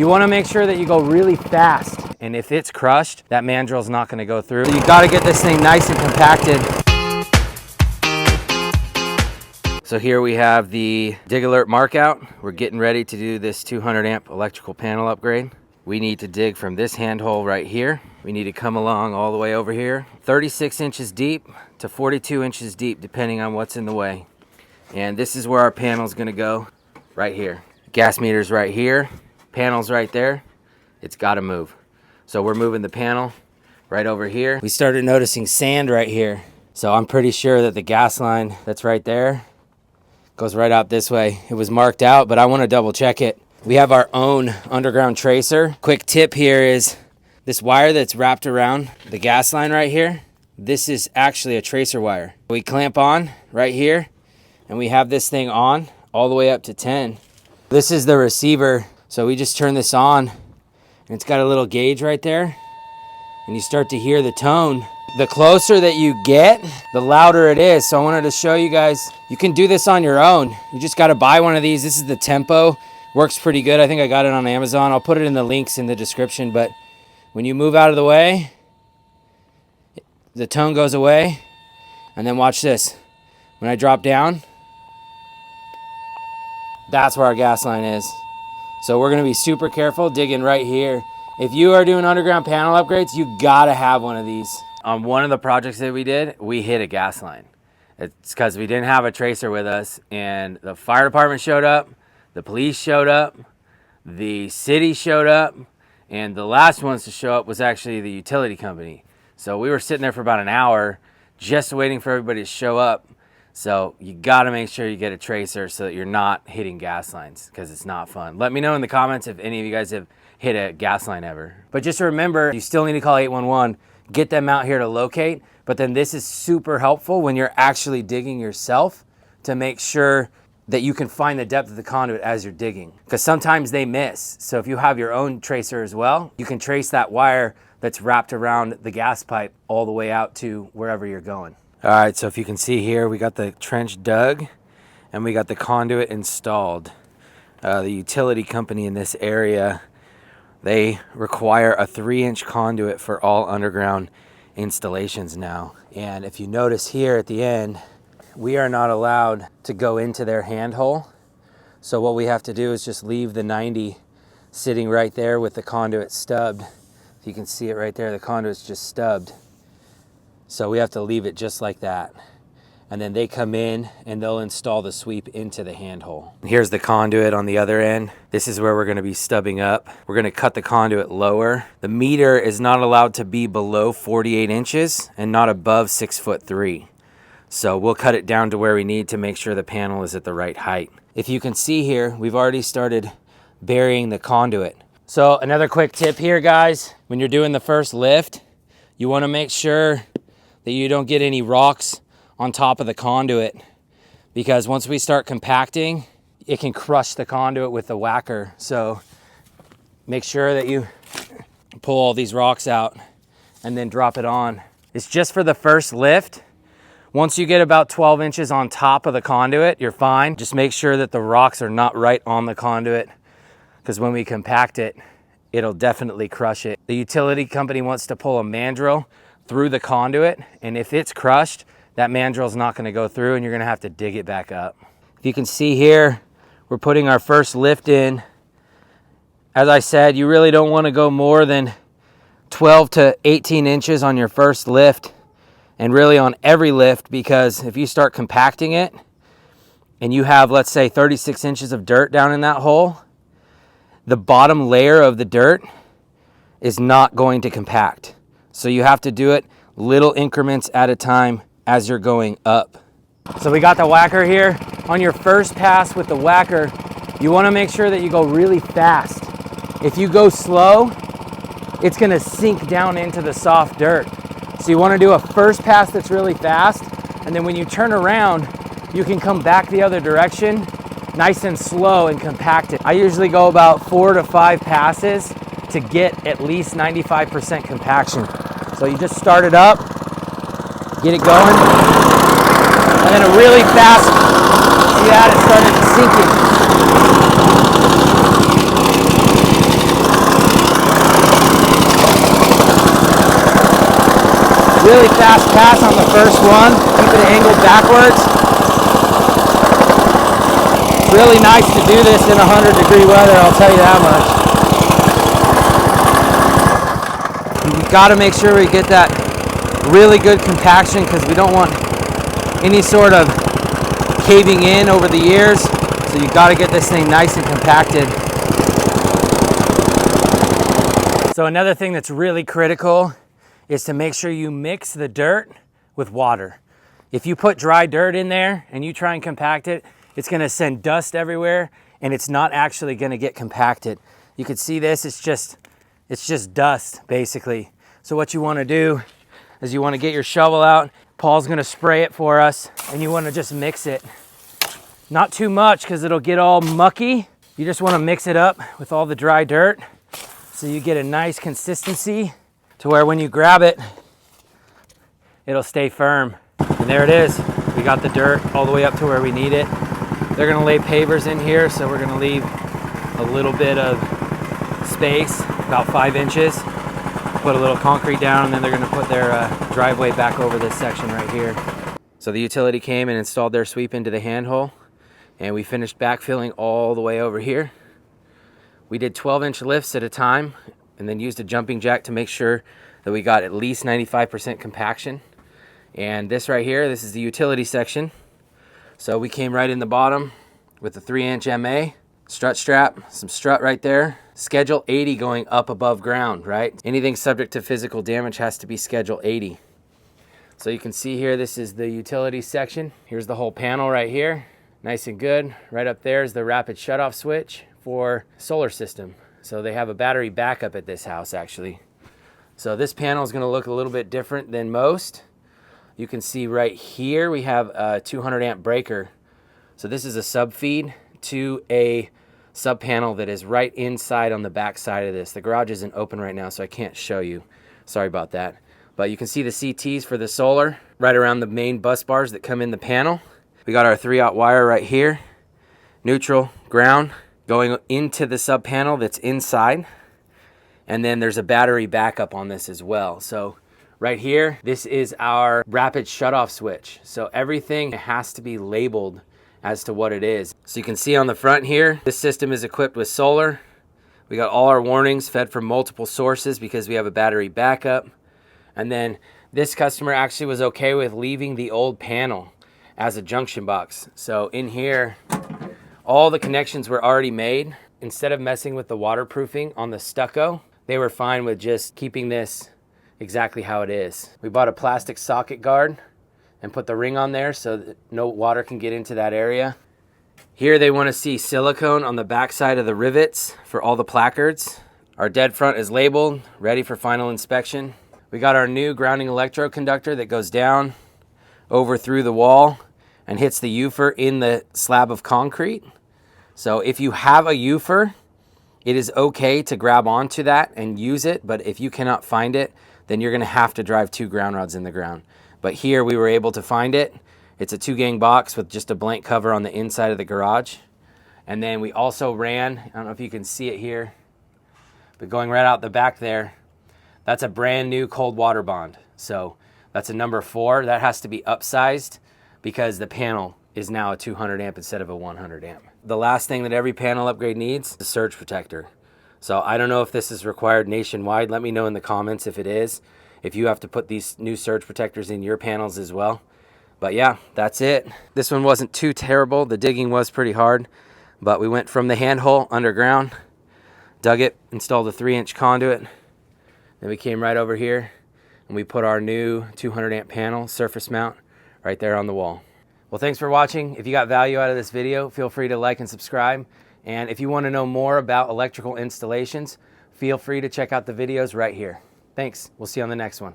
You want to make sure that you go really fast. And if it's crushed, that mandrel's not going to go through. So you got to get this thing nice and compacted. So here we have the dig Alert Markout. We're getting ready to do this 200 amp electrical panel upgrade. We need to dig from this handhole right here. We need to come along all the way over here, 36 inches deep to 42 inches deep, depending on what's in the way. And this is where our panel is going to go, right here. Gas meter's right here, panel's right there. It's got to move. So we're moving the panel right over here. We started noticing sand right here. So I'm pretty sure that the gas line that's right there goes right out this way. It was marked out, but I want to double check it. We have our own underground tracer. Quick tip here is this wire that's wrapped around the gas line right here. This is actually a tracer wire. We clamp on right here and we have this thing on all the way up to 10. This is the receiver. So we just turn this on and it's got a little gauge right there and you start to hear the tone. The closer that you get, the louder it is. So I wanted to show you guys, you can do this on your own. You just got to buy one of these. This is the Tempo. Works pretty good. I think I got it on Amazon. I'll put it in the links in the description. But when you move out of the way, the tone goes away. And then watch this. When I drop down, that's where our gas line is. So we're going to be super careful digging right here. If you are doing underground panel upgrades, you got to have one of these. On one of the projects that we did, we hit a gas line. It's because we didn't have a tracer with us, and the fire department showed up, the police showed up, the city showed up, and the last ones to show up was actually the utility company. So we were sitting there for about an hour just waiting for everybody to show up. So you got to make sure you get a tracer so that you're not hitting gas lines, because it's not fun. Let me know in the comments if any of you guys have hit a gas line ever. But just remember, you still need to call 811. Get them out here to locate, but then this is super helpful when you're actually digging yourself to make sure that you can find the depth of the conduit as you're digging, because sometimes they miss. So if you have your own tracer as well, you can trace that wire that's wrapped around the gas pipe all the way out to wherever you're going. All right, so if you can see here, we got the trench dug and we got the conduit installed. The utility company in this area, they require a 3-inch conduit for all underground installations now. And if you notice here at the end, we are not allowed to go into their handhole. So what we have to do is just leave the 90 sitting right there with the conduit stubbed. If you can see it right there, the conduit's just stubbed. So we have to leave it just like that. And then they come in and they'll install the sweep into the handhole. Here's the conduit on the other end. This is where we're gonna be stubbing up. We're gonna cut the conduit lower. The meter is not allowed to be below 48 inches and not above 6'3". So we'll cut it down to where we need to make sure the panel is at the right height. If you can see here, we've already started burying the conduit. So another quick tip here, guys, when you're doing the first lift, you wanna make sure that you don't get any rocks on top of the conduit, because once we start compacting, it can crush the conduit with the Wacker. So make sure that you pull all these rocks out and then drop it on. It's just for the first lift. Once you get about 12 inches on top of the conduit, you're fine. Just make sure that the rocks are not right on the conduit, because when we compact it, it'll definitely crush it. The utility company wants to pull a mandrel through the conduit, and if it's crushed, that mandrel's not going to go through and you're going to have to dig it back up. If you can see here, we're putting our first lift in. As I said, you really don't want to go more than 12 to 18 inches on your first lift, and really on every lift, because if you start compacting it and you have, let's say, 36 inches of dirt down in that hole, the bottom layer of the dirt is not going to compact. So you have to do it little increments at a time as you're going up. So we got the Wacker here. On your first pass with the Wacker, you want to make sure that you go really fast. If you go slow, it's going to sink down into the soft dirt. So you want to do a first pass that's really fast, and then when you turn around, you can come back the other direction nice and slow and compact it. I usually go about 4 to 5 passes to get at least 95% compaction. So you just start it up, get it going, and then a really fast, see that, it started sinking. Really fast pass on the first one. Keep it angled backwards. Really nice to do this in 100-degree weather, I'll tell you that much. You gotta make sure we get that really good compaction because we don't want any sort of caving in over the years. So you gotta get this thing nice and compacted. So another thing that's really critical is to make sure you mix the dirt with water. If you put dry dirt in there and you try and compact it, it's gonna send dust everywhere and it's not actually gonna get compacted. You can see this, it's just dust basically. So what you wanna do is you wanna get your shovel out. Paul's gonna spray it for us and you wanna just mix it. Not too much because it'll get all mucky. You just wanna mix it up with all the dry dirt so you get a nice consistency to where when you grab it, it'll stay firm. And there it is. We got the dirt all the way up to where we need it. They're gonna lay pavers in here, so we're gonna leave a little bit of space, about 5 inches. Put a little concrete down, and then they're gonna put their driveway back over this section right here. So the utility came and installed their sweep into the handhole, and we finished backfilling all the way over here. We did 12-inch lifts at a time, and then used a jumping jack to make sure that we got at least 95% compaction. And this right here, this is the utility section. So we came right in the bottom with the 3-inch MA, strut strap, some strut right there. Schedule 80 going up above ground, right? Anything subject to physical damage has to be Schedule 80. So you can see here, this is the utility section. Here's the whole panel right here. Nice and good. Right up there is the rapid shutoff switch for solar system. So they have a battery backup at this house actually. So this panel is gonna look a little bit different than most. You can see right here we have a 200 amp breaker. So this is a sub feed to a sub panel that is right inside on the back side of this. The garage isn't open right now, so I can't show you. Sorry about that. But you can see the CTs for the solar right around the main bus bars that come in the panel. We got our 3/0 wire right here, neutral, ground, going into the sub panel that's inside. And then there's a battery backup on this as well. So right here, this is our rapid shutoff switch. So everything has to be labeled as to what it is. So you can see on the front here, this system is equipped with solar. We got all our warnings fed from multiple sources because we have a battery backup. And then this customer actually was okay with leaving the old panel as a junction box. So in here, all the connections were already made. Instead of messing with the waterproofing on the stucco, they were fine with just keeping this exactly how it is. We bought a plastic socket guard and put the ring on there so that no water can get into that area. Here they want to see silicone on the back side of the rivets for all the placards. Our dead front is labeled, ready for final inspection. We got our new grounding electrode conductor that goes down over through the wall and hits the UFER in the slab of concrete. So if you have a UFER, it is okay to grab onto that and use it, but if you cannot find it, then you're gonna have to drive 2 ground rods in the ground. But here we were able to find it. It's a 2-gang box with just a blank cover on the inside of the garage. And then we also ran, I don't know if you can see it here, but going right out the back there, that's a brand new cold water bond. So that's a number 4. That has to be upsized because the panel is now a 200 amp instead of a 100 amp. The last thing that every panel upgrade needs is a surge protector. So I don't know if this is required nationwide. Let me know in the comments if it is, if you have to put these new surge protectors in your panels as well. But yeah, that's it. This one wasn't too terrible. The digging was pretty hard, but we went from the handhole underground, dug it, installed a 3-inch conduit. Then we came right over here and we put our new 200 amp panel surface mount right there on the wall. Well, thanks for watching. If you got value out of this video, feel free to like and subscribe. And if you want to know more about electrical installations, feel free to check out the videos right here. Thanks. We'll see you on the next one.